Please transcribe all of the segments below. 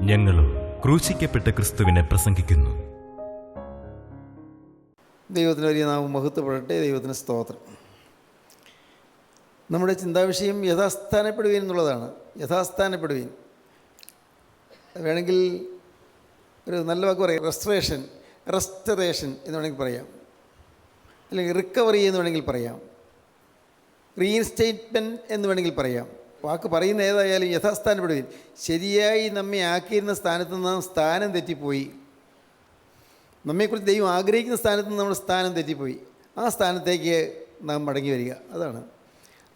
ഞങ്ങളും ക്രൂശിക്കപ്പെട്ട ക്രിസ്തുവിനെ പ്രസംഗിക്കുന്നു. ദൈവത്തിന് വലിയ നാമം മഹത്വപ്പെടട്ടെ. ദൈവത്തിന് സ്തോത്രം. നമ്മുടെ ചിന്താവിഷയം യഥാസ്ഥാനപ്പെടുവീൻ എന്നുള്ളതാണ്. യഥാസ്ഥാനപ്പെടുവീൻ വേണമെങ്കിൽ ഒരു നല്ല വാക്ക് പറയാം. റെസ്റ്ററേഷൻ എന്ന് വേണമെങ്കിൽ പറയാം, അല്ലെങ്കിൽ റിക്കവറി എന്ന് വേണമെങ്കിൽ പറയാം, റീഇൻസ്റ്റേറ്റ്മെൻറ്റ് എന്ന് വേണമെങ്കിൽ പറയാം. വാക്ക് പറയുന്ന ഏതായാലും യഥാസ്ഥാനപ്പെടുവീൻ. ശരിയായി നമ്മെ ആക്കിയിരുന്ന സ്ഥാനത്ത് നിന്ന് സ്ഥാനം തെറ്റിപ്പോയി. നമ്മെക്കുറിച്ച് ദൈവം ആഗ്രഹിക്കുന്ന സ്ഥാനത്ത് നിന്ന് നമ്മുടെ സ്ഥാനം തെറ്റിപ്പോയി. ആ സ്ഥാനത്തേക്ക് നാം മടങ്ങി വരിക. അതാണ്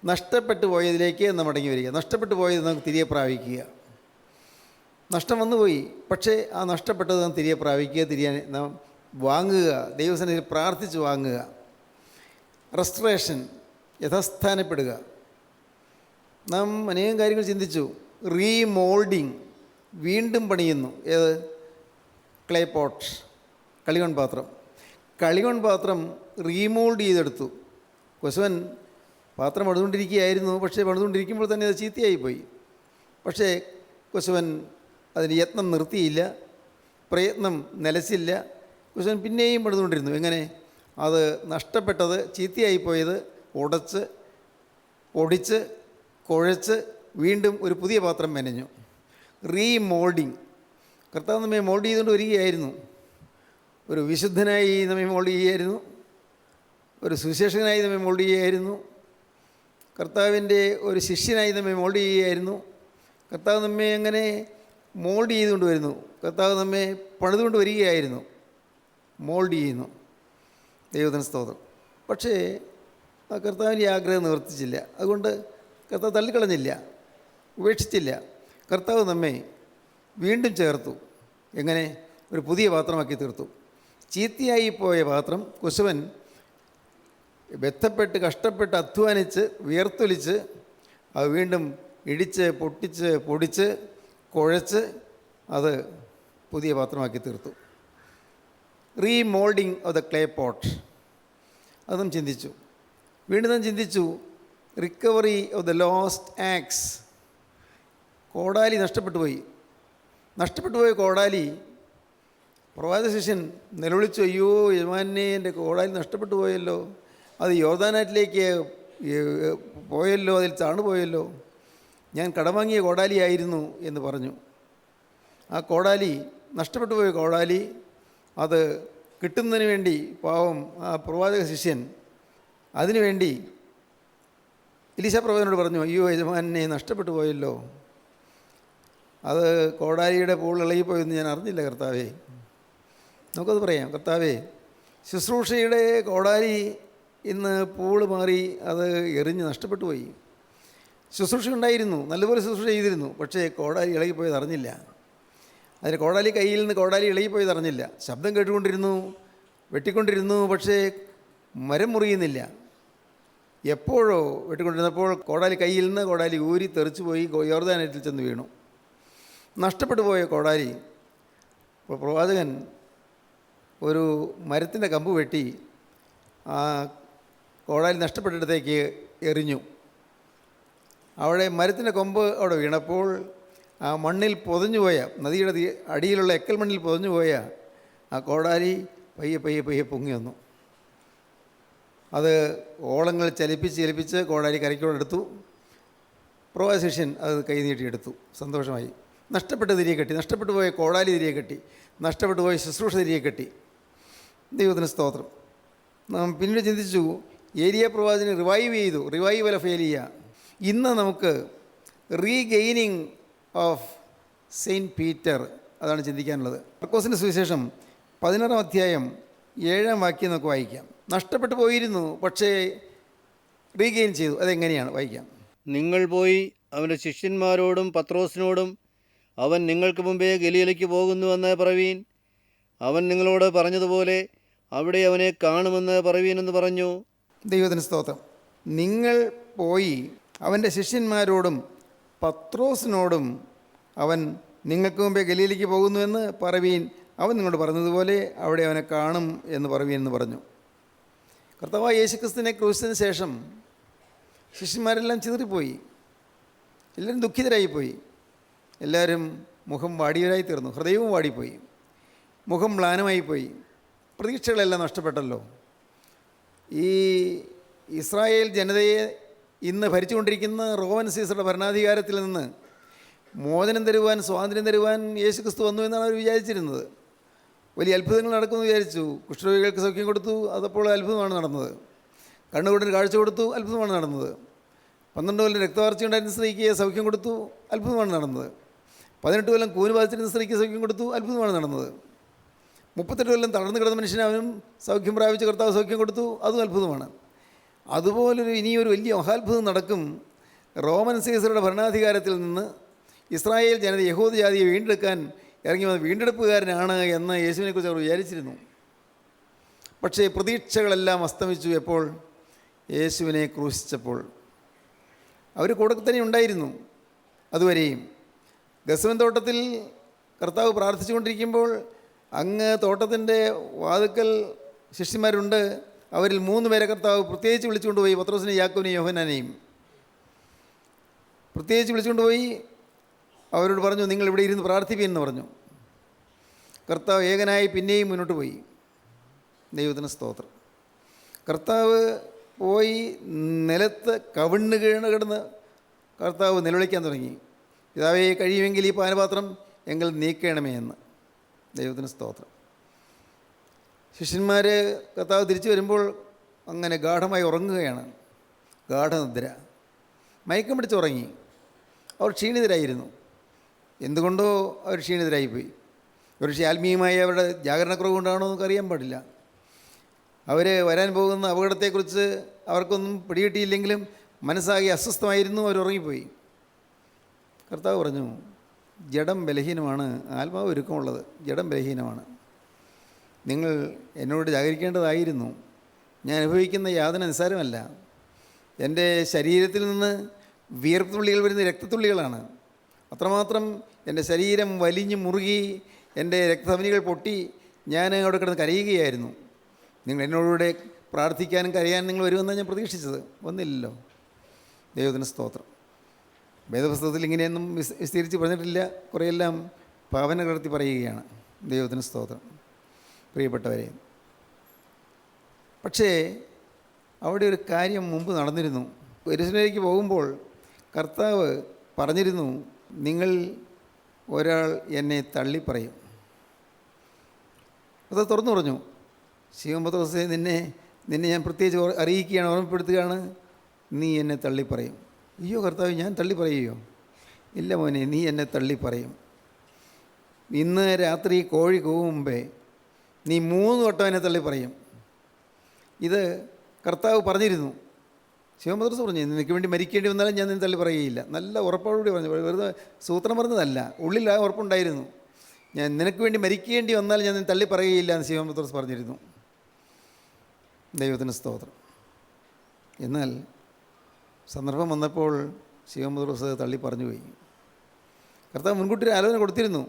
നഷ്ടപ്പെട്ടു പോയതിലേക്ക് നാം മടങ്ങി വരിക. നഷ്ടപ്പെട്ടു പോയത് നമുക്ക് തിരികെ പ്രാപിക്കുക. നഷ്ടം വന്നുപോയി, പക്ഷേ ആ നഷ്ടപ്പെട്ടത് നാം തിരികെ പ്രാപിക്കുക, തിരികെ നാം വാങ്ങുക, ദൈവസന്നിധിയിൽ പ്രാർത്ഥിച്ച് വാങ്ങുക. റെസ്റ്ററേഷൻ, യഥാസ്ഥാനപ്പെടുക. നാം അനേകം കാര്യങ്ങൾ ചിന്തിച്ചു. റീമോൾഡിങ്, വീണ്ടും പണിയുന്നു. ഏത്? ക്ലേ പോട്ട്, കളിമൺ പാത്രം. കളിമൺ പാത്രം റീമോൾഡ് ചെയ്തെടുത്തു. കൊശവൻ പാത്രം പണിതുകൊണ്ടിരിക്കുകയായിരുന്നു, പക്ഷേ പണിതുകൊണ്ടിരിക്കുമ്പോൾ തന്നെ അത് ചീത്തയായിപ്പോയി. പക്ഷേ കൊശവൻ അതിന് യത്നം നിർത്തിയില്ല, പ്രയത്നം നിലച്ചില്ല. കൊശവൻ പിന്നെയും പണിതുകൊണ്ടിരുന്നു. എങ്ങനെ? അത് നഷ്ടപ്പെട്ടത്, ചീത്തയായിപ്പോയത് ഉടച്ച് ഒടിച്ച് കുഴച്ച് വീണ്ടും ഒരു പുതിയ പാത്രം മെനഞ്ഞു. റീമോൾഡിങ്. കർത്താവ് നമ്മെ മോൾഡ് ചെയ്തുകൊണ്ട് വരികയായിരുന്നു. ഒരു വിശുദ്ധനായി നമ്മെ മോൾഡ് ചെയ്യുകയായിരുന്നു. ഒരു സുവിശേഷകനായി നമ്മെ മോൾഡ് ചെയ്യുകയായിരുന്നു. കർത്താവിൻ്റെ ഒരു ശിഷ്യനായി നമ്മെ മോൾഡ് ചെയ്യുകയായിരുന്നു. കർത്താവ് നമ്മെ അങ്ങനെ മോൾഡ് ചെയ്തുകൊണ്ട് വരുന്നു. കർത്താവ് നമ്മെ പണിതുകൊണ്ട് വരികയായിരുന്നു. മോൾഡ് ചെയ്യുന്നു. ദൈവത്തിന് സ്തോത്രം. പക്ഷേ ആ കർത്താവിൻ്റെ ആഗ്രഹം നിവർത്തിച്ചില്ല. അതുകൊണ്ട് കർത്താവ് തള്ളിക്കളഞ്ഞില്ല, ഉപേക്ഷിച്ചില്ല. കർത്താവ് നമ്മെ വീണ്ടും ചേർത്തു. എങ്ങനെ? ഒരു പുതിയ പാത്രമാക്കി തീർത്തു. ചീത്തയായി പോയ പാത്രം കുശവൻ ബന്ധപ്പെട്ട് കഷ്ടപ്പെട്ട് അധ്വാനിച്ച് വിയർത്തൊലിച്ച് അത് വീണ്ടും ഇടിച്ച് പൊട്ടിച്ച് പൊടിച്ച് കുഴച്ച് അത് പുതിയ പാത്രമാക്കി തീർത്തു. Remoulding of the clay pot. അതും ചിന്തിച്ചു. വീണ്ടും നാം ചിന്തിച്ചു recovery of the lost axe. കോടാലി നഷ്ടപ്പെട്ടു പോയി. നഷ്ടപ്പെട്ടു പോയ കോടാലി, പ്രവാചക ശിഷ്യൻ നിലവിളിച്ചു, അയ്യോ യജമാനെ, എൻ്റെ കോടാലി നഷ്ടപ്പെട്ടു പോയല്ലോ, അത് യോർദാനാറ്റിലേക്ക് പോയല്ലോ, അതിൽ താണുപോയല്ലോ, ഞാൻ കടം വാങ്ങിയ കോടാലിയായിരുന്നു എന്ന് പറഞ്ഞു. ആ കോടാലി, നഷ്ടപ്പെട്ടു പോയ കോടാലി, അത് കിട്ടുന്നതിന് വേണ്ടി പാവം ആ പ്രവാചക ശിഷ്യൻ അതിനുവേണ്ടി എലീശാ പ്രവാചകനോട് പറഞ്ഞു, അയ്യോ യജമാനെ, നഷ്ടപ്പെട്ടു പോയല്ലോ, അത് കോടാലിയുടെ പൂൾ ഇളകിപ്പോയെന്ന് ഞാൻ അറിഞ്ഞില്ല കർത്താവേ. നമുക്കത് പറയാം, കർത്താവേ, ശുശ്രൂഷയുടെ കോടാലി ഇന്ന് പൂള് മാറി അത് എറിഞ്ഞ് നഷ്ടപ്പെട്ടു പോയി. ശുശ്രൂഷ ഉണ്ടായിരുന്നു, നല്ലപോലെ ശുശ്രൂഷ ചെയ്തിരുന്നു, പക്ഷേ കോടാലി ഇളകിപ്പോയത് അറിഞ്ഞില്ല. അതിന് കോടാലി കയ്യിൽ നിന്ന് കോടാലി ഇളകിപ്പോയത് അറിഞ്ഞില്ല. ശബ്ദം കേട്ടുകൊണ്ടിരുന്നു, വെട്ടിക്കൊണ്ടിരുന്നു, പക്ഷേ മരം മുറിയുന്നില്ല. എപ്പോഴോ വെട്ടിക്കൊണ്ടിരുന്നപ്പോൾ കോടാലി കയ്യിൽ നിന്ന് കോടാലി ഊരി തെറിച്ചു പോയി യോർദാനാറ്റിൽ ചെന്ന് വീണു. നഷ്ടപ്പെട്ടു പോയ കോടാലി. അപ്പോൾ പ്രവാചകൻ ഒരു മരത്തിൻ്റെ കമ്പ് വെട്ടി ആ കോടാലി നഷ്ടപ്പെട്ടിടത്തേക്ക് എറിഞ്ഞു. അവിടെ മരത്തിൻ്റെ കൊമ്പ് അവിടെ വീണപ്പോൾ ആ മണ്ണിൽ പൊതഞ്ഞുപോയ, നദിയുടെ അടിയിലുള്ള എക്കൽ മണ്ണിൽ പൊതഞ്ഞുപോയ ആ കോടാലി പയ്യെ പയ്യെ പയ്യെ പൊങ്ങി വന്നു. അത് ഓളങ്ങൾ ചലിപ്പിച്ച് കോടാലി കരയ്ക്കോടെടുത്തു. പ്രവാചക ശിഷ്യൻ അത് കൈ നീട്ടിയെടുത്തു. സന്തോഷമായി. നഷ്ടപ്പെട്ട തിരികെ കെട്ടി, നഷ്ടപ്പെട്ടു പോയ കോടാലി തിരികെ കെട്ടി, നഷ്ടപ്പെട്ടു പോയ ശുശ്രൂഷ തിരികെ കെട്ടി. ദൈവത്തിന് സ്തോത്രം. നാം പിന്നീട് ചിന്തിച്ചു, ഏലിയ പ്രവാചകനെ റിവൈവ് ചെയ്തു. റിവൈവൽ ഓഫ് ഏലിയ. ഇന്ന് നമുക്ക് റീഗെയിനിങ് ഓഫ് സെയിൻറ്റ് പീറ്റർ, അതാണ് ചിന്തിക്കാനുള്ളത്. മർക്കോസിൻ്റെ സുവിശേഷം 16-ാം അധ്യായം 7-ാം വാക്യം നമുക്ക് വായിക്കാം. നഷ്ടപ്പെട്ടു പോയിരുന്നു, പക്ഷേ റീഗെയിൻ ചെയ്തു. അതെങ്ങനെയാണ്? വായിക്കാം. നിങ്ങൾ പോയി അവൻ്റെ ശിഷ്യന്മാരോടും പത്രോസിനോടും അവൻ നിങ്ങൾക്ക് മുമ്പേ ഗലീലയ്ക്ക് പോകുന്നുവെന്ന് പറവീൻ. അവൻ നിങ്ങളോട് പറഞ്ഞതുപോലെ അവിടെ അവനെ കാണുമെന്ന് പറവീനെന്ന് പറഞ്ഞു. ദൈവത്തിന് സ്തോത്രം. നിങ്ങൾ പോയി അവൻ്റെ ശിഷ്യന്മാരോടും പത്രോസിനോടും അവൻ നിങ്ങൾക്ക് മുമ്പേ ഗലീലയ്ക്ക് പോകുന്നുവെന്ന് പറവീൻ. അവൻ നിങ്ങളോട് പറഞ്ഞതുപോലെ അവിടെ അവനെ കാണും എന്ന് പറവീൻ എന്ന് പറഞ്ഞു. കർത്താവായ യേശുക്രിസ്തുവിനെ ക്രൂശിച്ചതിന് ശേഷം ശിഷ്യന്മാരെല്ലാം ചിതറിപ്പോയി. എല്ലാവരും ദുഃഖിതരായിപ്പോയി. എല്ലാവരും മുഖം വാടിയവരായി തീർന്നു, ഹൃദയവും വാടിപ്പോയി, മുഖം മ്ലാനമായിപ്പോയി. പ്രതീക്ഷകളെല്ലാം നഷ്ടപ്പെട്ടല്ലോ. ഈ ഇസ്രായേൽ ജനതയെ ഇന്ന് ഭരിച്ചുകൊണ്ടിരിക്കുന്ന റോമൻ സീസറുടെ ഭരണാധികാരത്തിൽ നിന്ന് മോചനം തരുവാൻ, സ്വാതന്ത്ര്യം തരുവാൻ യേശുക്രിസ്തു വന്നു എന്നാണ് അവർ വിചാരിച്ചിരുന്നത്. വലിയ അത്ഭുതങ്ങൾ നടക്കുമെന്ന് വിചാരിച്ചു. കുഷ്ഠരോഗികൾക്ക് സൗഖ്യം കൊടുത്തു, അതപ്പോൾ അത്ഭുതമാണ് നടന്നത്. കണ്ണുകൊണ്ടിന് കാഴ്ച കൊടുത്തു, അത്ഭുതമാണ് നടന്നത്. 12 കൊല്ലം രക്തവാർച്ച ഉണ്ടായിരുന്ന സ്ത്രീക്ക് സൗഖ്യം കൊടുത്തു, അത്ഭുതമാണ് നടന്നത്. 18 കൊല്ലം കൂന് ബാധിച്ചിരുന്ന സ്ത്രീക്ക് സൗഖ്യം കൊടുത്തു, അത്ഭുതമാണ് നടന്നത്. 38 കൊല്ലം തളർന്നു കിടന്ന മനുഷ്യന് അവനും സൗഖ്യം പ്രാപിച്ച് കർത്താവ് സൗഖ്യം കൊടുത്തു, അതും അത്ഭുതമാണ്. അതുപോലൊരു ഇനിയൊരു വലിയ മഹാത്ഭുതം നടക്കും. റോമൻ സീസറുടെ ഭരണാധികാരത്തിൽ നിന്ന് ഇസ്രായേൽ ജനത യഹൂദ ജാതിയെ വീണ്ടെടുക്കാൻ ഇറങ്ങി വന്ന വീണ്ടെടുപ്പുകാരനാണ് എന്ന് യേശുവിനെക്കുറിച്ച് അവർ വിചാരിച്ചിരുന്നു. പക്ഷേ പ്രതീക്ഷകളെല്ലാം അസ്തമിച്ചു. എപ്പോൾ? യേശുവിനെ ക്രൂശിച്ചപ്പോൾ. അവർ കൂടെ തന്നെ ഉണ്ടായിരുന്നു അതുവരെയും. ഗെത്സമൻ തോട്ടത്തിൽ കർത്താവ് പ്രാർത്ഥിച്ചുകൊണ്ടിരിക്കുമ്പോൾ അങ്ങ് തോട്ടത്തിൻ്റെ വാതുക്കൽ ശിഷ്യന്മാരുണ്ട്. അവരിൽ 3 പേരെ കർത്താവ് പ്രത്യേകിച്ച് വിളിച്ചുകൊണ്ടുപോയി, പത്രോസിനെയും യാക്കോബിനെയും യോഹന്നാനെയും പ്രത്യേകിച്ച് വിളിച്ചുകൊണ്ടുപോയി അവരോട് പറഞ്ഞു, നിങ്ങൾ ഇവിടെ ഇരുന്ന് പ്രാർത്ഥിപ്പീന്ന് പറഞ്ഞു. കർത്താവ് ഏകനായി പിന്നെയും മുന്നോട്ട് പോയി. ദൈവത്തിന് സ്തോത്രം. കർത്താവ് പോയി നിലത്ത് കവിണ്ണ് കിടന്ന് കർത്താവ് നിലവിളിക്കാൻ തുടങ്ങി, പിതാവേ കഴിയുമെങ്കിൽ ഈ പാനപാത്രം എങ്കിൽ നീക്കണമേ എന്ന്. ദൈവത്തിന് സ്തോത്രം. ശിഷ്യന്മാർ കർത്താവ് തിരിച്ചു വരുമ്പോൾ അങ്ങനെ ഗാഠമായി ഉറങ്ങുകയാണ്. ഗാഠനിദ്ര, മയക്കം പിടിച്ചുറങ്ങി. അവർ ക്ഷീണിതരായിരുന്നു. എന്തുകൊണ്ടോ അവർ ക്ഷീണിതരായിപ്പോയി. ഒരുപക്ഷെ ആത്മീയമായ അവരുടെ ജാഗരണക്കുറവ് കൊണ്ടാണോ എന്നൊക്കെ അറിയാൻ പാടില്ല. അവർ വരാൻ പോകുന്ന അപകടത്തെക്കുറിച്ച് അവർക്കൊന്നും പിടികിട്ടിയില്ലെങ്കിലും മനസ്സാകെ അസ്വസ്ഥമായിരുന്നു. അവർ ഉറങ്ങിപ്പോയി. കർത്താവ് പറഞ്ഞു, ജഡം ബലഹീനമാണ്, ആത്മാവ് ഒരുക്കമുള്ളത്. ജഡം ബലഹീനമാണ്. നിങ്ങൾ എന്നോട് ജാഗരിക്കേണ്ടതായിരുന്നു. ഞാൻ അനുഭവിക്കുന്ന യാതന നിസ്സാരമല്ല. എൻ്റെ ശരീരത്തിൽ നിന്ന് വിയർപ്പ് തുള്ളികൾ വരുന്ന രക്തത്തുള്ളികളാണ്. അത്രമാത്രം എൻ്റെ ശരീരം വലിഞ്ഞു മുറുകി, എൻ്റെ രക്തധമനികൾ പൊട്ടി ഞാൻ അവിടെ കിടന്ന് കരയുകയായിരുന്നു. നിങ്ങൾ എന്നോടുകൂടെ പ്രാർത്ഥിക്കാനും കരയാനും നിങ്ങൾ വരുമെന്നാണ് ഞാൻ പ്രതീക്ഷിച്ചത്. വന്നില്ലല്ലോ. ദൈവത്തിന് സ്തോത്രം. വേദപുസ്തകത്തിൽ ഇങ്ങനെയൊന്നും വിസ്തരിച്ച് പറഞ്ഞിട്ടില്ല. കുറേയെല്ലാം പാവന കടത്തി പറയുകയാണ്. ദൈവത്തിന് സ്തോത്രം. പ്രിയപ്പെട്ടവരെ, പക്ഷേ അവിടെ ഒരു കാര്യം മുമ്പ് നടന്നിരുന്നു. യെരൂശലേമിലേക്ക് പോകുമ്പോൾ കർത്താവ് പറഞ്ഞിരുന്നു, നിങ്ങൾ ഒരാൾ എന്നെ തള്ളിപ്പറയും. അത് തുറന്നു പറഞ്ഞു. ശിവൻ പത്രോസേ, നിന്നെ ഞാൻ പ്രത്യേകിച്ച് അറിയിക്കുകയാണ്, ഓർമ്മപ്പെടുത്തുകയാണ്, നീ എന്നെ തള്ളിപ്പറയും. അയ്യോ കർത്താവ്, ഞാൻ തള്ളിപ്പറയുകയോ? ഇല്ല മോനെ, നീ എന്നെ തള്ളിപ്പറയും. ഇന്ന് രാത്രി കോഴി കൂവും മുമ്പേ നീ 3 വട്ടം എന്നെ തള്ളിപ്പറയും. ഇത് കർത്താവ് പറഞ്ഞിരുന്നു. ശിവൻ പത്രോസ് പറഞ്ഞു, നിനക്ക് വേണ്ടി മരിക്കേണ്ടി വന്നാലും ഞാൻ നിന്നെ തള്ളി പറയുകയില്ല. നല്ല ഉറപ്പോടുകൂടി പറഞ്ഞു. വെറുതെ സൂത്രം പറഞ്ഞതല്ല, ഉള്ളിൽ ആ ഉറപ്പുണ്ടായിരുന്നു. ഞാൻ നിനക്ക് വേണ്ടി മരിക്കേണ്ടി വന്നാൽ ഞാൻ നിന്നെ തള്ളി പറയുകയില്ല എന്ന് ശിവൻ പത്രോസ് പറഞ്ഞിരുന്നു. ദൈവത്തിന് സ്തോത്രം. എന്നാൽ സന്ദർഭം വന്നപ്പോൾ ശിവൻ പത്രോസ് തള്ളി പറഞ്ഞു പോയി. കർത്താവ് മുൻകൂട്ടി ഒരു ആലോചന കൊടുത്തിരുന്നു.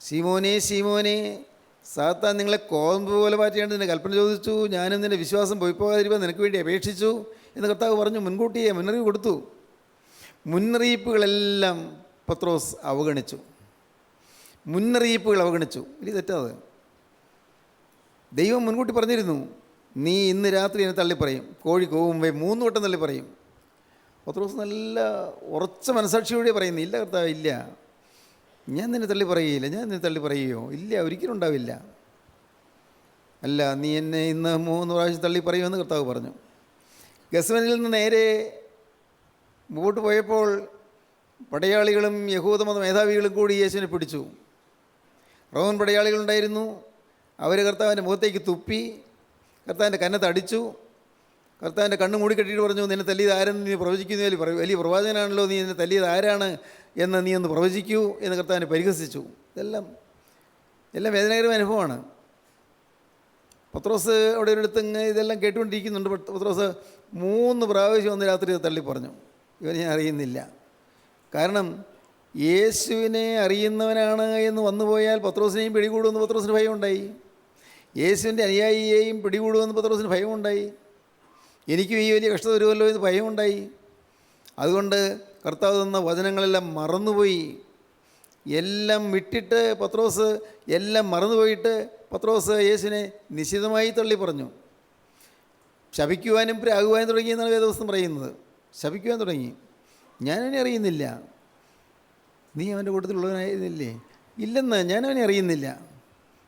ശീമോനെ, ശീമോനെ, സാത്താൻ നിങ്ങളെ കോമ്പ് പോലെ മാറ്റിയാണ്ട് നിന്നെ കൽപ്പന ചോദിച്ചു, ഞാനും നിൻ്റെ വിശ്വാസം പോയിപ്പോകാതിരിക്കാൻ നിനക്ക് വേണ്ടി അപേക്ഷിച്ചു എന്ന് കർത്താവ് പറഞ്ഞു. മുൻകൂട്ടിയെ മുന്നറിയിപ്പ് കൊടുത്തു. മുന്നറിയിപ്പുകളെല്ലാം പത്രോസ് അവഗണിച്ചു. മുന്നറിയിപ്പുകൾ അവഗണിച്ചു. ഇനി തെറ്റാത്. ദൈവം മുൻകൂട്ടി പറഞ്ഞിരുന്നു, നീ ഇന്ന് രാത്രി എന്നെ തള്ളിപ്പറയും. കോഴി കൂവുമ്പേ 3 വട്ടം തള്ളിപ്പറയും. പത്രോസ് നല്ല ഉറച്ച മനസാക്ഷിയോടെ പറയുന്നു, ഇല്ല കർത്താവ്, ഇല്ല, ഞാൻ നിന്നെ തള്ളി പറയുകയില്ല. ഞാൻ നിന്നെ തള്ളി പറയുകയോ? ഇല്ല, ഒരിക്കലും ഉണ്ടാവില്ല. അല്ല, നീ എന്നെ ഇന്ന് 3 പ്രാവശ്യം തള്ളി പറയുമെന്ന് കർത്താവ് പറഞ്ഞു. ഗെത്സമനിൽ നിന്ന് നേരെ മുമ്പോട്ട് പോയപ്പോൾ പടയാളികളും യഹൂദമത മേധാവികളും കൂടി യേശുവിനെ പിടിച്ചു. റോമൻ പടയാളികളുണ്ടായിരുന്നു. അവർ കർത്താവിൻ്റെ മുഖത്തേക്ക് തുപ്പി, കർത്താവിൻ്റെ കന്നത്തടിച്ചു. കർത്താവിൻ്റെ കണ്ണ് മൂടിക്കെട്ടിയിട്ട് പറഞ്ഞു, നിന്നെ തല്ലിയത് ആരെന്ന് നീ പ്രവചിക്കുന്നതിൽ വലിയ പ്രവാചകനാണല്ലോ, നീ നിന്നെ തല്ലിയത് ആരാണ് എന്ന് നീ ഒന്ന് പ്രവചിക്കൂ എന്ന് കർത്താവിനെ പരിഹസിച്ചു. എല്ലാം വേദനാകരമായ അനുഭവമാണ്. പത്രോസ് അവിടെ ഒരിടത്ത് ഇതെല്ലാം കേട്ടുകൊണ്ടിരിക്കുന്നുണ്ട്. പത്രോസ് 3 പ്രാവശ്യം ഒന്ന് രാത്രി തള്ളി പറഞ്ഞു, ഇവനെ ഞാൻ അറിയുന്നില്ല. കാരണം യേശുവിനെ അറിയുന്നവനാണ് എന്ന് വന്നുപോയാൽ പത്രോസിനെയും പിടികൂടുമെന്ന് പത്രോസിന് ഭയമുണ്ടായി. യേശുവിൻ്റെ അനുയായിയെയും പിടികൂടുമെന്ന് പത്രോസിന് ഭയമുണ്ടായി. എനിക്കും ഈ വലിയ കഷ്ടത വരുമല്ലോ എന്ന് ഭയമുണ്ടായി. അതുകൊണ്ട് കർത്താവ് തന്ന വചനങ്ങളെല്ലാം മറന്നുപോയി. എല്ലാം വിട്ടിട്ട് പത്രോസ്, എല്ലാം മറന്നുപോയിട്ട് പത്രോസ് യേശുവിനെ നിശിതമായി തള്ളി പറഞ്ഞു. ശപിക്കുവാനും പ്രാകുവാനും തുടങ്ങിയെന്നാണ് വേദപുസ്തകം പറയുന്നത്. ശപിക്കുവാൻ തുടങ്ങി. ഞാനവനെ അറിയുന്നില്ല. നീ അവൻ്റെ കൂട്ടത്തിലുള്ളവനായിരുന്നില്ലേ? ഇല്ലെന്ന്, ഞാനവനെ അറിയുന്നില്ല.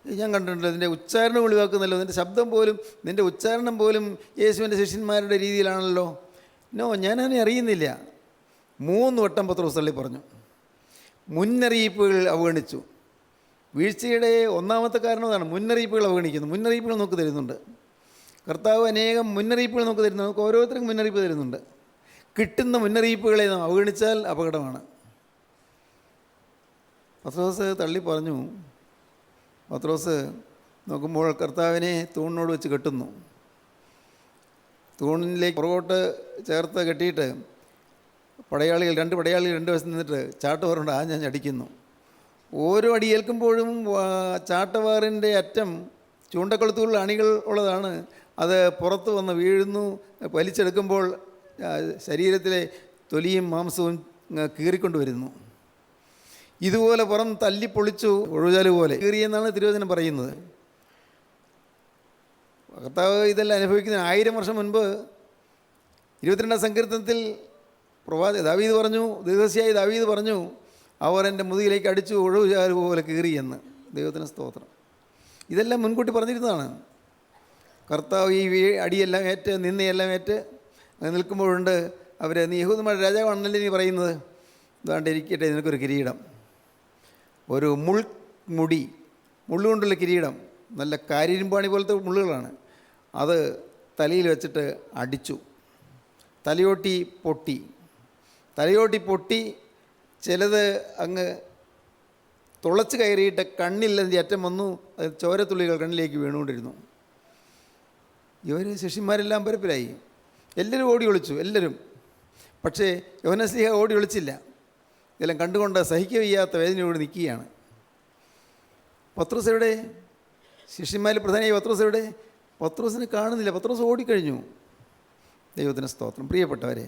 ഞാൻ കണ്ടിട്ടുണ്ട്, നിൻ്റെ ഉച്ചാരണം ഒളിവാക്കുന്നല്ലോ, നിൻ്റെ ശബ്ദം പോലും, നിൻ്റെ ഉച്ചാരണം പോലും യേശുവിൻ്റെ ശിഷ്യന്മാരുടെ രീതിയിലാണല്ലോ. നോ, ഞാനവനെ അറിയുന്നില്ല. 3 വട്ടം പത്രോസ് തള്ളി പറഞ്ഞു. മുന്നറിയിപ്പുകൾ അവഗണിച്ചു. വീഴ്ചയുടെ ഒന്നാമത്തെ കാരണം അതാണ്, മുന്നറിയിപ്പുകൾ അവഗണിക്കുന്നു. മുന്നറിയിപ്പുകൾ നമുക്ക് തരുന്നുണ്ട് കർത്താവ്. അനേകം മുന്നറിയിപ്പുകൾ നമുക്ക് തരുന്നു. നമുക്ക് ഓരോരുത്തർക്കും മുന്നറിയിപ്പ് തരുന്നുണ്ട്. കിട്ടുന്ന മുന്നറിയിപ്പുകളെ നാം അവഗണിച്ചാൽ അപകടമാണ്. പത്രോസ് തള്ളി പറഞ്ഞു. പത്രോസ് നോക്കുമ്പോൾ കർത്താവിനെ തൂണിനോട് വെച്ച് കെട്ടുന്നു. തൂണിലേക്ക് പുറകോട്ട് ചേർത്ത് കെട്ടിയിട്ട് പടയാളികൾ 2 പടയാളികൾ 2 വശത്ത് നിന്നിട്ട് ചാട്ടവാറുണ്ട് ഞാൻ അടിക്കുന്നു. ഓരോ അടി ഏൽക്കുമ്പോഴും ചാട്ടവാറിൻ്റെ അറ്റം ചൂണ്ടക്കൊളുത്തുള്ള അണികൾ ഉള്ളതാണ്. അത് പുറത്ത് വന്ന് വീഴുന്നു. വലിച്ചെടുക്കുമ്പോൾ ശരീരത്തിലെ തൊലിയും മാംസവും കീറിക്കൊണ്ട് വരുന്നു. ഇതുപോലെ പുറം തല്ലിപ്പൊളിച്ചു ഒഴുചാല് പോലെ കീറിയെന്നാണ് തിരുവചനം പറയുന്നത്. കർത്താവ് ഇതെല്ലാം അനുഭവിക്കുന്ന 1000 വർഷം മുൻപ് 22-ാം സങ്കീർത്തനത്തിൽ ദാവീദ് പറഞ്ഞു, ദീർഘസ്യായി ദാവീദ് പറഞ്ഞു, അവർ എൻ്റെ മുതുകിലേക്ക് അടിച്ചു ഒഴുചാല് പോലെ കീറിയെന്ന്. ദൈവത്തിന് സ്തോത്രം. ഇതെല്ലാം മുൻകൂട്ടി പറഞ്ഞിരുന്നതാണ്. കർത്താവ് ഈ അടിയെല്ലാം ഏറ്റ് നിന്നയെല്ലാം ഏറ്റ് നിൽക്കുമ്പോഴുണ്ട് അവർ, നീ യഹൂദന്മാരുടെ രാജാവാണല്ലേ നീ പറയുന്നത്, ഇതാണ്ട് ഇരിക്കട്ടെ, നിനക്കൊരു കിരീടം, ഒരു മുൾമുടി, മുള്ളുകൊണ്ടുള്ള കിരീടം, നല്ല കാരിരുമ്പാണി പോലത്തെ മുള്ളുകളാണ്. അത് തലയിൽ വെച്ചിട്ട് അടിച്ചു. തലയോട്ടി പൊട്ടി ചിലത് അങ്ങ് തുളച്ച് കയറിയിട്ട് കണ്ണിൽ അതിൻ്റെ അറ്റം വന്നു. അത് ചോരത്തുള്ളികൾ കണ്ണിലേക്ക് വീണുകൊണ്ടിരുന്നു. ഇവർ ശിഷ്യന്മാരെല്ലാം പരപ്പിലായി. എല്ലാവരും ഓടി ഒളിച്ചു, എല്ലാവരും. പക്ഷേ യോഹന്നാസ്ലീഹ ഓടി ഒളിച്ചില്ല. ഇതെല്ലാം കണ്ടുകൊണ്ട് സഹിക്കുക വയ്യാത്ത വേദനയോട് നിൽക്കുകയാണ്. പത്രോസ് എവിടെ? ശിഷ്യന്മാരിൽ പ്രധാനമായി പത്രോസ് എവിടെ? പത്രോസിനെ കാണുന്നില്ല. പത്രോസ് ഓടിക്കഴിഞ്ഞു. ദൈവത്തിന് സ്തോത്രം. പ്രിയപ്പെട്ടവരെ,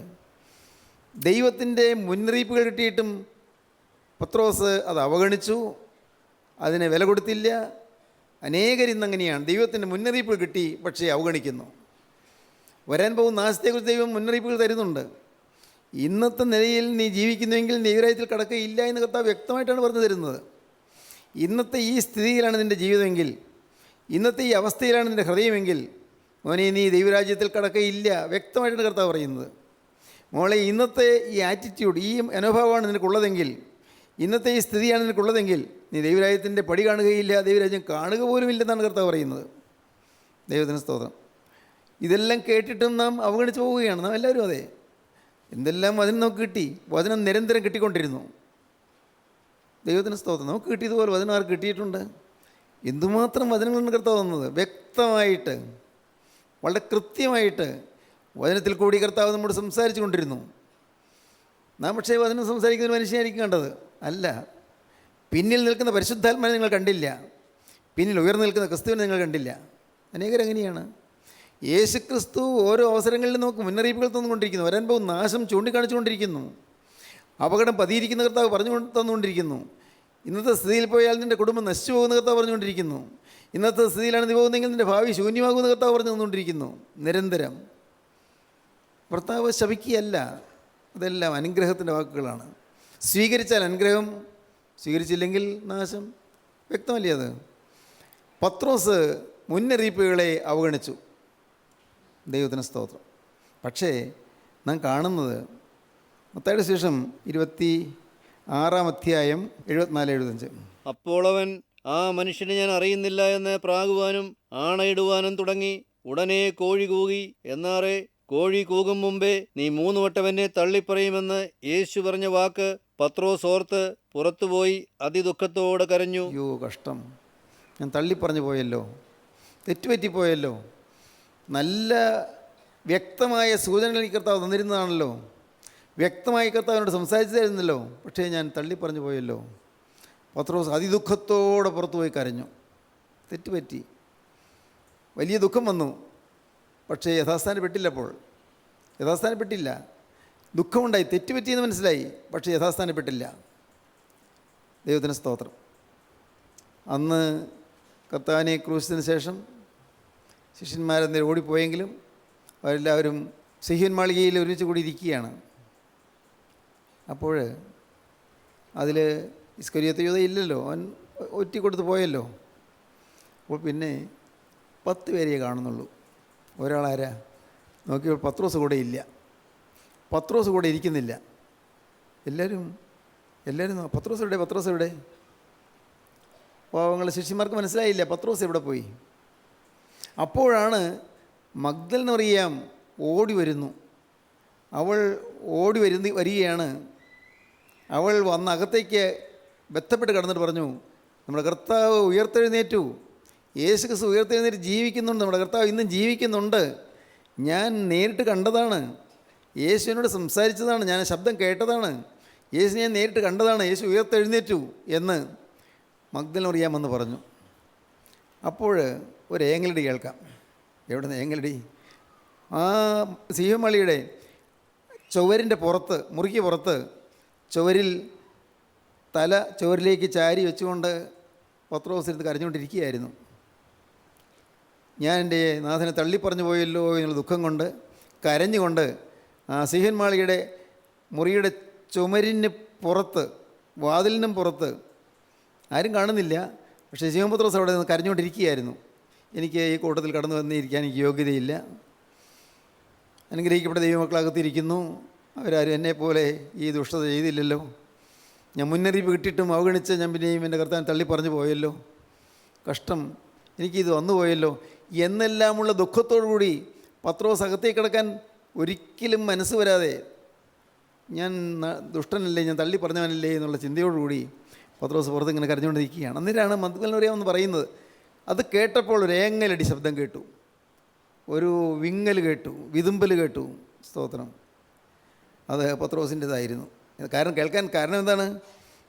ദൈവത്തിൻ്റെ മുന്നറിയിപ്പുകൾ കിട്ടിയിട്ടും പത്രോസ് അത് അവഗണിച്ചു, അതിനെ വില കൊടുത്തില്ല. അനേകരിന്നങ്ങനെയാണ്. ദൈവത്തിൻ്റെ മുന്നറിയിപ്പ് കിട്ടി, പക്ഷേ അവഗണിക്കുന്നു. വരാൻ പോകുന്ന നാശത്തെക്കുറിച്ച് ദൈവം മുന്നറിയിപ്പുകൾ തരുന്നുണ്ട്. ഇന്നത്തെ നിലയിൽ നീ ജീവിക്കുന്നുവെങ്കിൽ ദൈവരാജ്യത്തിൽ കടക്കുകയില്ല എന്ന് കർത്താവ് വ്യക്തമായിട്ടാണ് പറഞ്ഞു തരുന്നത്. ഇന്നത്തെ ഈ സ്ഥിതിയിലാണ് നിൻ്റെ ജീവിതമെങ്കിൽ, ഇന്നത്തെ ഈ അവസ്ഥയിലാണ് നിൻ്റെ ഹൃദയമെങ്കിൽ, മോനെ നീ ദൈവരാജ്യത്തിൽ കടക്കുകയില്ല. വ്യക്തമായിട്ടാണ് കർത്താവ് പറയുന്നത്. മോളെ, ഇന്നത്തെ ഈ ആറ്റിറ്റ്യൂഡ്, ഈ അനുഭവമാണ് നിനക്കുള്ളതെങ്കിൽ, ഇന്നത്തെ ഈ സ്ഥിതിയാണ് നിനക്കുള്ളതെങ്കിൽ നീ ദൈവരാജ്യത്തിൻ്റെ പടി കാണുകയില്ല, ദൈവരാജ്യം കാണുക പോലും ഇല്ലെന്നാണ് കർത്താവ് പറയുന്നത്. ദൈവത്തിന് സ്തോത്രം. ഇതെല്ലാം കേട്ടിട്ടും നാം അവഗണിച്ച് പോവുകയാണ്. നാം എല്ലാവരും അതെ. എന്തെല്ലാം വചനം നമുക്ക് കിട്ടി. വചനം നിരന്തരം കിട്ടിക്കൊണ്ടിരുന്നു. ദൈവത്തിന് സ്തോത്രം. നമുക്ക് കിട്ടിയതുപോലെ വചനം ആർക്ക് കിട്ടിയിട്ടുണ്ട്? എന്തുമാത്രം വചനങ്ങളാണ് കർത്താവ് തന്നത്. വ്യക്തമായിട്ട്, വളരെ കൃത്യമായിട്ട് വചനത്തിൽ കൂടി കർത്താവ് നമ്മോട് സംസാരിച്ചു കൊണ്ടിരുന്നു. നാം പക്ഷേ വചനം സംസാരിക്കുന്ന ഒരു മനുഷ്യനായിരിക്കും കണ്ടത്. അല്ല, പിന്നിൽ നിൽക്കുന്ന പരിശുദ്ധാത്മാവിനെ നിങ്ങൾ കണ്ടില്ല. പിന്നിൽ ഉയർന്നു നിൽക്കുന്ന ക്രിസ്തുവിനെ നിങ്ങൾ കണ്ടില്ല. അനേകരങ്ങനെയാണ്. യേശുക്രിസ്തു ഓരോ അവസരങ്ങളിലും നമുക്ക് മുന്നറിയിപ്പുകൾ തന്നുകൊണ്ടിരിക്കുന്നു. വരാൻ പോകുന്ന നാശം ചൂണ്ടിക്കാണിച്ചുകൊണ്ടിരിക്കുന്നു. അപകടം പതിയിരിക്കുന്ന കർത്താവ് പറഞ്ഞു തന്നുകൊണ്ടിരിക്കുന്നു. ഇന്നത്തെ സ്ഥിതിയിൽ പോയാൽ നിൻ്റെ കുടുംബം നശിച്ചു പോകുന്ന കർത്താവ് പറഞ്ഞുകൊണ്ടിരിക്കുന്നു. ഇന്നത്തെ സ്ഥിതിയിലാണ് നീ പോകുന്നതെങ്കിൽ നിൻ്റെ ഭാവി ശൂന്യമാകുന്ന കർത്താവ് പറഞ്ഞു തന്നുകൊണ്ടിരിക്കുന്നു. നിരന്തരം കർത്താവ് ശപിക്കുകയല്ല. അതെല്ലാം അനുഗ്രഹത്തിൻ്റെ വാക്കുകളാണ്. സ്വീകരിച്ചാൽ അനുഗ്രഹം, സ്വീകരിച്ചില്ലെങ്കിൽ നാശം. വ്യക്തമല്ലേ അത്? പത്രോസ് മുന്നറിയിപ്പുകളെ അവഗണിച്ചു. ദൈവത്തിന് സ്തോത്രം. പക്ഷേ നാം കാണുന്നത് മത്തായിയുടെ സുവിശേഷം 26-ാം അധ്യായം 74-75. അപ്പോൾ അവൻ, ആ മനുഷ്യനെ ഞാൻ അറിയുന്നില്ല എന്ന് പ്രാകുവാനും ആണയിടുവാനും തുടങ്ങി. ഉടനെ കോഴി കൂകി. എന്നാറെ കോഴി കൂകും മുമ്പേ നീ 3 വട്ടം എന്നെ തള്ളിപ്പറയുമെന്ന് യേശു പറഞ്ഞ വാക്ക് പത്രോസ് ഓർത്ത് പുറത്തുപോയി അതിദുഃഖത്തോടെ കരഞ്ഞു. അയ്യോ കഷ്ടം, ഞാൻ തള്ളിപ്പറഞ്ഞു പോയല്ലോ, തെറ്റുപറ്റിപ്പോയല്ലോ. നല്ല വ്യക്തമായ സൂചനകൾ ഈ കർത്താവ് തന്നിരുന്നതാണല്ലോ, വ്യക്തമായി കർത്താവിനോട് സംസാരിച്ചു തരുന്നല്ലോ. പക്ഷേ ഞാൻ തള്ളിപ്പറഞ്ഞു പോയല്ലോ. പത്രോസ് അതിദുഃഖത്തോടെ പുറത്തുപോയി കരഞ്ഞു. തെറ്റുപറ്റി, വലിയ ദുഃഖം വന്നു. പക്ഷേ യഥാസ്ഥാനപ്പെട്ടില്ലപ്പോൾ. യഥാസ്ഥാനപ്പെട്ടില്ല. ദുഃഖമുണ്ടായി, തെറ്റുപറ്റിയെന്ന് മനസ്സിലായി, പക്ഷേ യഥാസ്ഥാനപ്പെട്ടില്ല. ദൈവത്തിന് സ്തോത്രം. അന്ന് കർത്താവിനെ ക്രൂശിച്ചതിന് ശേഷം ശിഷ്യന്മാരെന്നേരം ഓടിപ്പോയെങ്കിലും അവരെല്ലാവരും സിഹിയോൻ മാളികയിൽ ഒരുമിച്ച് കൂടി ഇരിക്കുകയാണ്. അപ്പോൾ അതിൽ ഇസ്കരിയോത്ത് യൂദ ഇല്ലല്ലോ, അവൻ ഒറ്റിക്കൊടുത്ത് പോയല്ലോ. അപ്പോൾ പിന്നെ 10 പേരെയേ കാണുന്നുള്ളൂ. ഒരാളാരാ നോക്കിയപ്പോൾ പത്രോസ് കൂടെ ഇല്ല. പത്രോസ് കൂടെ ഇരിക്കുന്നില്ല. എല്ലാവരും പത്രോസ് എവിടെ? പാവങ്ങൾ ശിഷ്യന്മാർക്ക് മനസ്സിലായില്ല പത്രോസ് എവിടെ പോയി. അപ്പോഴാണ് മഗ്ദലന മറിയാം ഓടി വരുന്നു. അവൾ വരികയാണ്. അവൾ വന്ന് അകത്തേക്ക് ബന്ധപ്പെട്ട് കിടന്നിട്ട് പറഞ്ഞു, നമ്മുടെ കർത്താവ് ഉയർത്തെഴുന്നേറ്റു, യേശു ക്രിസ്തു ഉയർത്തെഴുന്നേറ്റ് ജീവിക്കുന്നുണ്ട്, നമ്മുടെ കർത്താവ് ഇന്നും ജീവിക്കുന്നുണ്ട്, ഞാൻ നേരിട്ട് കണ്ടതാണ്, യേശുവിനോട് സംസാരിച്ചതാണ്, ഞാൻ ശബ്ദം കേട്ടതാണ്, യേശു ഞാൻ നേരിട്ട് കണ്ടതാണ്, യേശു ഉയർത്തെഴുന്നേറ്റു എന്ന് മഗ്ദലന മറിയാം എന്ന് പറഞ്ഞു. അപ്പോൾ ഒരു ഏങ്ങലടി കേൾക്കാം. എവിടെ നിന്ന് ഏങ്ങലടി? ആ സിഹിയോൻ മാളികയുടെ ചുവരിൻ്റെ പുറത്ത്, മുറിക്ക് പുറത്ത് ചുവരിൽ തല ചുവരിലേക്ക് ചാരി വെച്ചുകൊണ്ട് പത്രോസ് ഇരുന്ന് കരഞ്ഞുകൊണ്ടിരിക്കുകയായിരുന്നു. ഞാൻ എൻ്റെ നാഥനെ തള്ളിപ്പറഞ്ഞു പോയല്ലോ എന്നുള്ള ദുഃഖം കൊണ്ട് കരഞ്ഞുകൊണ്ട് ആ സിഹിയോൻ മാളികയുടെ മുറിയുടെ ചുമരിന് പുറത്ത്, വാതിലിനും പുറത്ത് ആരും കാണുന്നില്ല, പക്ഷേ ശിമോൻ പത്രോസ് അവിടെ നിന്ന് കരഞ്ഞുകൊണ്ടിരിക്കുകയായിരുന്നു. എനിക്ക് ഈ കൂട്ടത്തിൽ കടന്നു വന്നിരിക്കാൻ എനിക്ക് യോഗ്യതയില്ല, അനുഗ്രഹിക്കപ്പെട്ട ദൈവമക്കളകത്തിരിക്കുന്നു, അവരാരും എന്നെപ്പോലെ ഈ ദുഷ്ടത ചെയ്തില്ലല്ലോ, ഞാൻ മുന്നറിയിപ്പ് കിട്ടിയിട്ടും അവഗണിച്ച് ഞാൻ പിന്നെയും എൻ്റെ കർത്താൻ തള്ളിപ്പറഞ്ഞു പോയല്ലോ, കഷ്ടം, എനിക്കിത് വന്നു പോയല്ലോ എന്നെല്ലാമുള്ള ദുഃഖത്തോടുകൂടി പത്രോസ് അകത്തേക്ക് കിടക്കാൻ ഒരിക്കലും മനസ്സ് വരാതെ, ഞാൻ ദുഷ്ടനല്ലേ, ഞാൻ തള്ളി പറഞ്ഞവനല്ലേ എന്നുള്ള ചിന്തയോടുകൂടി പത്രോസ് പുറത്ത് ഇങ്ങനെ കരഞ്ഞുകൊണ്ടിരിക്കുകയാണ്. അന്നേരമാണ് മഗ്ദലന മറിയാം എന്ന് പറയുന്നത്. അത് കേട്ടപ്പോൾ ഒരു ഏങ്ങലടി ശബ്ദം കേട്ടു, ഒരു വിങ്ങൽ കേട്ടു, വിതുമ്പൽ കേട്ടു. സ്തോത്രം. അത് പത്രോസിൻ്റെതായിരുന്നു. കേൾക്കാൻ കാരണം എന്താണ്?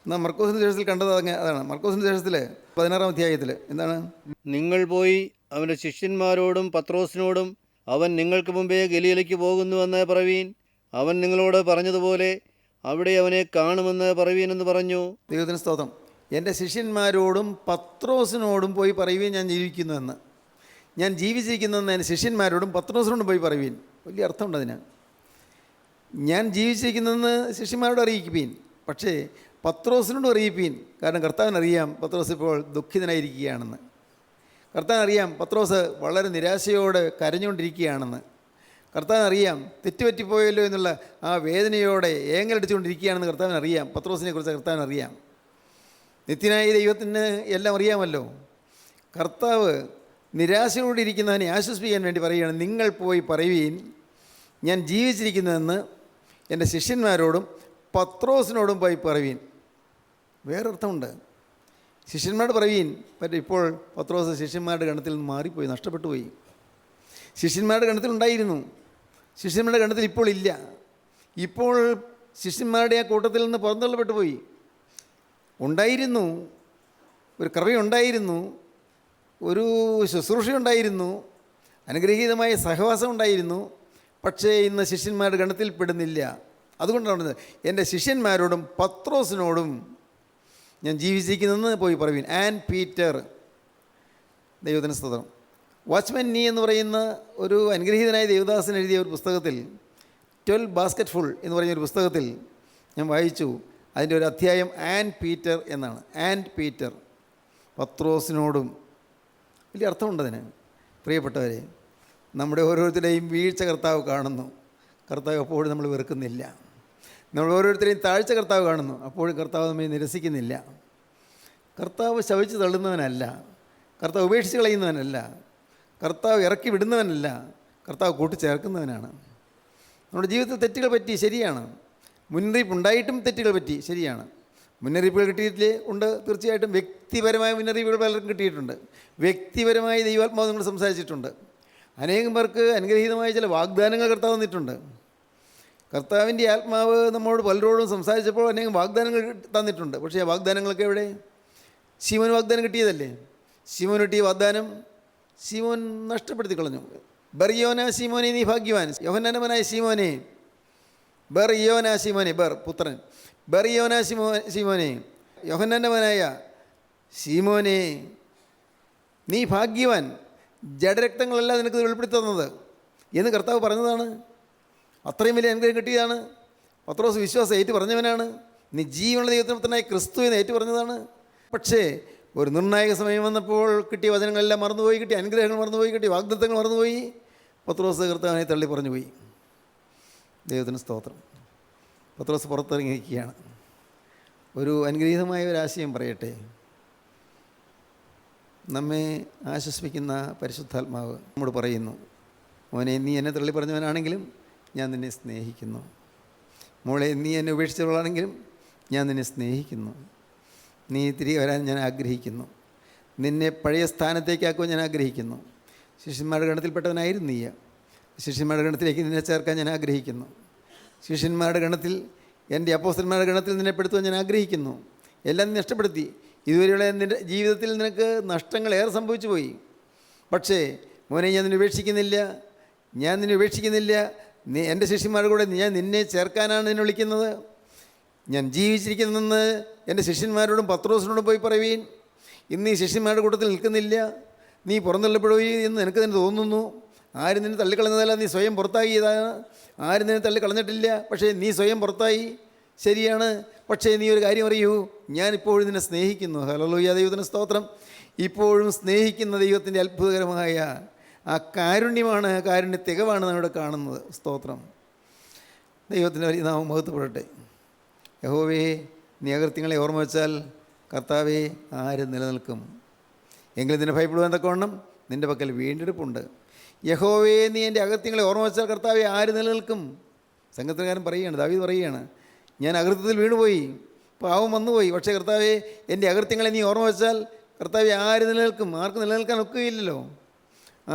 എന്നാൽ മർക്കോസിൻ്റെ ശേഷത്തിൽ കണ്ടത് അതാണ്. മർക്കോസിൻ്റെ ശേഷത്തിൽ 16-ാം അധ്യായത്തിൽ എന്താണ്? നിങ്ങൾ പോയി അവൻ്റെ ശിഷ്യന്മാരോടും പത്രോസിനോടും അവൻ നിങ്ങൾക്ക് മുമ്പേ ഗലീലയ്ക്ക് പോകുന്നുവെന്ന് പറവീൻ, അവൻ നിങ്ങളോട് പറഞ്ഞതുപോലെ അവിടെ അവനെ കാണുമെന്ന് പറവീൻ എന്ന് പറഞ്ഞു. ദൈവത്തിന് സ്തോത്രം. എൻ്റെ ശിഷ്യന്മാരോടും പത്രോസിനോടും പോയി പറയുവീൻ ഞാൻ ജീവിക്കുന്നുവെന്ന്. ഞാൻ ജീവിച്ചിരിക്കുന്നതെന്ന് എൻ്റെ ശിഷ്യന്മാരോടും പത്രോസിനോടും പോയി പറയുവീൻ. വലിയ അർത്ഥമുണ്ട് അതിന്. ഞാൻ ജീവിച്ചിരിക്കുന്നതെന്ന് ശിഷ്യന്മാരോട് അറിയിക്കുവീൻ, പക്ഷേ പത്രോസിനോടും അറിയിപ്പീൻ. കാരണം കർത്താവിനറിയാം പത്രോസ് ഇപ്പോൾ ദുഃഖിതനായിരിക്കുകയാണെന്ന്. കർത്താവിനറിയാം പത്രോസ് വളരെ നിരാശയോടെ കരഞ്ഞുകൊണ്ടിരിക്കുകയാണെന്ന്. കർത്താവിനറിയാം തെറ്റുപറ്റിപ്പോയല്ലോ എന്നുള്ള ആ വേദനയോടെ ഏങ്ങലടിച്ചുകൊണ്ടിരിക്കുകയാണെന്ന് കർത്താവിനറിയാം. പത്രോസിനെ കുറിച്ച് കർത്താവിനറിയാം. നിത്യനായ ദൈവത്തിന് എല്ലാം അറിയാമല്ലോ. കർത്താവ് നിരാശയോടെ ഇരിക്കുന്നതിനെ ആശ്വസിപ്പിക്കാൻ വേണ്ടി പറയുകയാണ്, നിങ്ങൾ പോയി പറയുവീൻ ഞാൻ ജീവിച്ചിരിക്കുന്നതെന്ന് എൻ്റെ ശിഷ്യന്മാരോടും പത്രോസിനോടും പോയി പറയുവീൻ. വേറൊരർത്ഥമുണ്ട്. ശിഷ്യന്മാരോട് പറയുവീൻ, ഇപ്പോൾ പത്രോസ് ശിഷ്യന്മാരുടെ ഗണത്തിൽ നിന്ന് മാറിപ്പോയി, നഷ്ടപ്പെട്ടു പോയി. ശിഷ്യന്മാരുടെ ഗണത്തിലുണ്ടായിരുന്നു, ശിഷ്യന്മാരുടെ ഗണത്തിൽ ഇപ്പോൾ ഇല്ല. ഇപ്പോൾ ശിഷ്യന്മാരുടെ ആ കൂട്ടത്തിൽ നിന്ന് പുറന്തള്ളപ്പെട്ടു പോയി. ഉണ്ടായിരുന്നു, ഒരു കൃപയുണ്ടായിരുന്നു, ഒരു ശുശ്രൂഷയുണ്ടായിരുന്നു, അനുഗ്രഹീതമായ സഹവാസം ഉണ്ടായിരുന്നു, പക്ഷേ ഇന്ന് ശിഷ്യന്മാരുടെ ഗണത്തിൽ പെടുന്നില്ല. അതുകൊണ്ടാണ് എൻ്റെ ശിഷ്യന്മാരോടും പത്രോസിനോടും ഞാൻ ജീവിച്ചിരിക്കുന്നതെന്ന് പോയി പറയുവിൻ. And Peter. ദൈവത്തിന് സ്തോത്രം. വാച്ച്മാൻ നീ എന്ന് പറയുന്ന ഒരു അനുഗ്രഹീതനായ ദേവദാസൻ എഴുതിയ ഒരു പുസ്തകത്തിൽ 12 ബാസ്ക്കറ്റ് ഫുൾ എന്ന് പറയുന്ന ഒരു പുസ്തകത്തിൽ ഞാൻ വായിച്ചു. അതിൻ്റെ ഒരു അധ്യായം ആൻഡ് പീറ്റർ എന്നാണ്. ആൻഡ് പീറ്റർ, പത്രോസിനോടും. വലിയ അർത്ഥമുണ്ടതിന്. പ്രിയപ്പെട്ടവരെ, നമ്മുടെ ഓരോരുത്തരുടെയും വീഴ്ച കർത്താവ് കാണുന്നു. കർത്താവ് അപ്പോഴും നമ്മൾ വെറുക്കുന്നില്ല. നമ്മൾ ഓരോരുത്തരെയും താഴ്ച കർത്താവ് കാണുന്നു. അപ്പോഴും കർത്താവ് നമ്മെ നിരസിക്കുന്നില്ല. കർത്താവ് ശവിച്ച് തള്ളുന്നവനല്ല, കർത്താവ് ഉപേക്ഷിച്ച് കളയുന്നവനല്ല, കർത്താവ് ഇറക്കി വിടുന്നവനല്ല, കർത്താവ് കൂട്ടിച്ചേർക്കുന്നവനാണ്. നമ്മുടെ ജീവിതത്തിൽ തെറ്റുകൾ പറ്റി, ശരിയാണ്. മുന്നറിയിപ്പ് ഉണ്ടായിട്ടും തെറ്റുകൾ പറ്റി, ശരിയാണ്. മുന്നറിയിപ്പുകൾ കിട്ടിയിട്ടില്ലേ? ഉണ്ട്, തീർച്ചയായിട്ടും. വ്യക്തിപരമായ മുന്നറിയിപ്പുകൾ പലർക്കും കിട്ടിയിട്ടുണ്ട്. വ്യക്തിപരമായി ദൈവാത്മാവ് നിങ്ങൾ സംസാരിച്ചിട്ടുണ്ട്. അനേകം പേർക്ക് അനുഗ്രഹീതമായ ചില വാഗ്ദാനങ്ങൾ കർത്താവ് തന്നിട്ടുണ്ട്. കർത്താവിൻ്റെ ആത്മാവ് നമ്മോട് പലരോടും സംസാരിച്ചപ്പോൾ അനേകം വാഗ്ദാനങ്ങൾ തന്നിട്ടുണ്ട്. പക്ഷേ ആ വാഗ്ദാനങ്ങളൊക്കെ എവിടെ? ശിമോന് വാഗ്ദാനം കിട്ടിയതല്ലേ? ശിമോന് കിട്ടിയ വാഗ്ദാനം ശിമോൻ നഷ്ടപ്പെടുത്തി കളഞ്ഞു. ബർയോന ശിമോനെ നീ ഭാഗ്യവാൻ, യോഹന്നാനവനായ ശിമോനെ, ബർയോന ശിമോനെ, ബർ പുത്രൻ, ബർയോന ശിമോനെ യോഹന്നാൻ്റെ മകനായ ശീമോനെ, നീ ഭാഗ്യവാൻ, ജഡരക്തങ്ങളല്ല നിനക്ക് വെളിപ്പെടുത്തി തന്നത് എന്ന് കർത്താവ് പറഞ്ഞതാണ്. അത്രയും വലിയ അനുഗ്രഹം കിട്ടിയതാണ്. പത്രോസ് വിശ്വാസം ഏറ്റു പറഞ്ഞവനാണ്. നീ ജീവനുള്ള ദൈവത്തിനായി ക്രിസ്തുവിനെ ഏറ്റു പറഞ്ഞതാണ്. പക്ഷേ ഒരു നിർണായക സമയം വന്നപ്പോൾ കിട്ടിയ വചനങ്ങളെല്ലാം മറന്നുപോയി, കിട്ടിയ അനുഗ്രഹങ്ങൾ മറന്നുപോയി, കിട്ടിയ വാഗ്ദത്തങ്ങൾ മറന്നുപോയി. പത്രോസ് കർത്താവിനെ തള്ളി പറഞ്ഞുപോയി. ദൈവത്തിന് സ്തോത്രം. പത്രോസ് പുറത്തിറങ്ങി നിൽക്കുകയാണ്. ഒരു അനുഗ്രഹീതമായ ഒരാശയം പറയട്ടെ. നമ്മെ ആശ്വസിപ്പിക്കുന്ന പരിശുദ്ധാത്മാവ് നമ്മോട് പറയുന്നു, മോനെ, നീ എന്നെ തള്ളി പറഞ്ഞവനാണെങ്കിലും ഞാൻ നിന്നെ സ്നേഹിക്കുന്നു. മോളെ, നീ എന്നെ ഉപേക്ഷിച്ചവളാണെങ്കിലും ഞാൻ നിന്നെ സ്നേഹിക്കുന്നു. നീ തിരികെ വരാൻ ഞാൻ ആഗ്രഹിക്കുന്നു. നിന്നെ പഴയ സ്ഥാനത്തേക്കാക്കുവാൻ ഞാൻ ആഗ്രഹിക്കുന്നു. ശിഷ്യന്മാരുടെ ഗണത്തിൽപ്പെട്ടവനായിരുന്നു നീ. ശിഷ്യന്മാരുടെ ഗണത്തിലേക്ക് നിന്നെ ചേർക്കാൻ ഞാൻ ആഗ്രഹിക്കുന്നു. ശിഷ്യന്മാരുടെ ഗണത്തിൽ, എൻ്റെ അപ്പോസ്തലന്മാരുടെ ഗണത്തിൽ നിന്നെ പെടുത്തുവാൻ ഞാൻ ആഗ്രഹിക്കുന്നു. എല്ലാം നീ നഷ്ടപ്പെടുത്തി. ഇതുവരെയുള്ള നിൻ്റെ ജീവിതത്തിൽ നിനക്ക് നഷ്ടങ്ങൾ ഏറെ സംഭവിച്ചു പോയി. പക്ഷേ മോനെ, ഞാൻ നിന്നെ ഉപേക്ഷിക്കുന്നില്ല. നീ എൻ്റെ ശിഷ്യന്മാരുടെ കൂടെ ഞാൻ നിന്നെ ചേർക്കാനാണ് നിന്നെ വിളിക്കുന്നത്. ഞാൻ ജീവിച്ചിരിക്കുന്നെന്ന് എൻ്റെ ശിഷ്യന്മാരോടും പത്രോസിനോടും പോയി പറയുവീൻ. ഇന്ന് ഈ ശിഷ്യന്മാരുടെ കൂട്ടത്തിൽ നിൽക്കുന്നില്ല. നീ പുറന്തള്ളപ്പെടുകയും എന്ന് നിനക്ക് തന്നെ തോന്നുന്നു. ആരും നിന്നെ തള്ളിക്കളഞ്ഞതല്ല, നീ സ്വയം പുറത്താക്കിയതാണ്. ആരും നിന്നെ തള്ളിക്കളഞ്ഞിട്ടില്ല, പക്ഷേ നീ സ്വയം പുറത്തായി. ശരിയാണ്. പക്ഷേ നീ ഒരു കാര്യം അറിയൂ, ഞാനിപ്പോഴും നിന്നെ സ്നേഹിക്കുന്നു. ഹല്ലേലൂയ, ദൈവത്തിന് സ്തോത്രം. ഇപ്പോഴും സ്നേഹിക്കുന്ന ദൈവത്തിൻ്റെ അത്ഭുതകരമായ ആ കാരുണ്യമാണ്, കാരുണ്യ തികവാണ് നമ്മളിവിടെ കാണുന്നത്. സ്തോത്രം. ദൈവത്തിൻ്റെ വലിയ നാമം മഹത്വപ്പെടട്ടെ. യഹോവേ, നീ അകൃത്യങ്ങളെ ഓർമ്മ വെച്ചാൽ കർത്താവേ, ആര് നിലനിൽക്കും? എങ്കിലും നിന്നെ ഭയപ്പെടുവാൻ തക്കവണ്ണം നിൻ്റെ പക്കൽ വീണ്ടെടുപ്പുണ്ട്. യഹോവേ, നീ എൻ്റെ അകൃത്യങ്ങളെ ഓർമ്മ വെച്ചാൽ കർത്താവേ, ആര് നിലനിൽക്കും? സംഘത്തിനകാരൻ പറയുകയാണ്, ദാവീദ് പറയുകയാണ്, ഞാൻ അകൃത്യത്തിൽ വീണുപോയി, പാവം വന്നുപോയി. പക്ഷേ കർത്താവേ, എൻ്റെ അകൃത്യങ്ങളെ നീ ഓർമ്മ വെച്ചാൽ കർത്താവേ, ആര് നിലനിൽക്കും? ആർക്കും നിലനിൽക്കാൻ ഒക്കുകയില്ലല്ലോ.